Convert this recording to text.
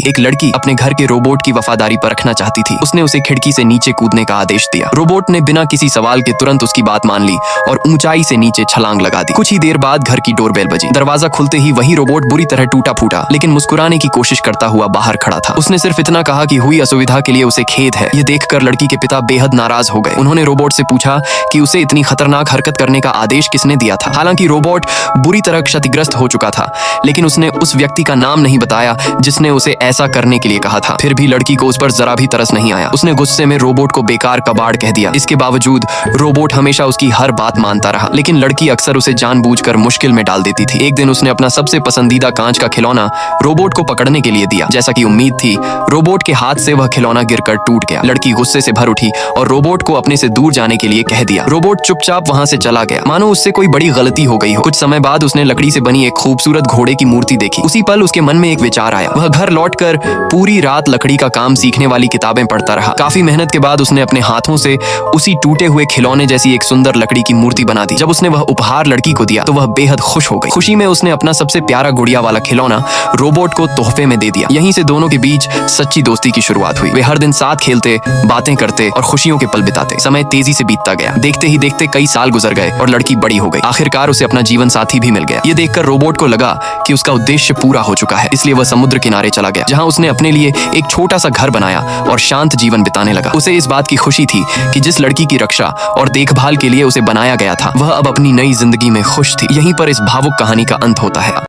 थी। एक लड़की अपने घर के रोबोट की वफादारी परखना चाहती थी। उसने उसे खिड़की से नीचे कूदने का आदेश दिया। रोबोट ने बिना किसी सवाल के तुरंत उसकी बात मान ली और ऊंचाई से नीचे छलांग लगा दी। कुछ ही देर बाद घर की डोरबेल बजी। दरवाजा खुलते ही वही रोबोट बुरी तरह टूटा फूटा लेकिन मुस्कुराने की कोशिश करता हुआ बाहर खड़ा था। उसने सिर्फ इतना कहा कि हुई असुविधा के लिए उसे खेद है। ये देखकर लड़की के पिता बेहद नाराज हो गए। उन्होंने रोबोट से पूछा कि उसे इतनी खतरनाक हरकत करने का आदेश किसने दिया था। हालांकि रोबोट बुरी तरह क्षतिग्रस्त हो चुका था लेकिन उसने उस व्यक्ति का नाम नहीं बताया जिसने उसे ऐसा करने के लिए कहा था। फिर भी लड़की को उस पर जरा भी तरस नहीं आया। उसने गुस्से में रोबोट को बेकार कबाड़ कह दिया। इसके बावजूद रोबोट हमेशा उसकी हर बात मानता रहा लेकिन लड़की अक्सर उसे जानबूझकर मुश्किल में डाल देती थी। एक दिन उसने अपना सबसे पसंदीदा कांच का खिलौना रोबोट को पकड़ने के लिए दिया। जैसा कि उम्मीद थी, रोबोट के हाथ से वह खिलौना गिरकर टूट गया। लड़की गुस्से से भर उठी और रोबोट को अपने से दूर जाने के लिए कह दिया। रोबोट चुपचाप वहां से चला गया मानो उससे कोई बड़ी गलती हो गई हो। कुछ समय बाद उसने लकड़ी से बनी एक खूबसूरत घोड़े की मूर्ति देखी। उसी पल उसके मन में एक विचार आया। वह घर लौटकर पूरी रात लकड़ी का काम सीखने वाली किताबें पढ़ता रहा। काफी मेहनत के बाद उसने अपने हाथों से उसी टूटे हुए खिलौने जैसी एक सुंदर लकड़ी की मूर्ति बना दी। जब उसने वह उपहार लड़की को दिया तो वह बेहद खुश हो गई। खुशी में उसने अपना सबसे प्यारा गुड़िया वाला खिलौना रोबोट को तोहफे में दे दिया। यहीं से दोनों के बीच सच्ची दोस्ती की शुरुआत हुई। वे हर दिन साथ खेलते, बातें करते और खुशियों के पल बिताते। समय तेजी से बीतता गया। देखते ही देखते कई साल गुजर गए और लड़की बड़ी हो गई। आखिरकार उसे अपना जीवन साथी भी मिल गया। ये देखकर रोबोट को लगा कि उसका उद्देश्य पूरा हो चुका है। इसलिए वह समुद्र किनारे चला गया जहां उसने अपने लिए एक छोटा सा घर बनाया और शांत जीवन बिताने लगा। उसे इस बात की खुशी थी कि जिस लड़की की रक्षा और देखभाल के लिए उसे बनाया गया था वह अब अपनी नई जिंदगी में खुश थी। यहीं पर इस भावुक कहानी का अंत होता है।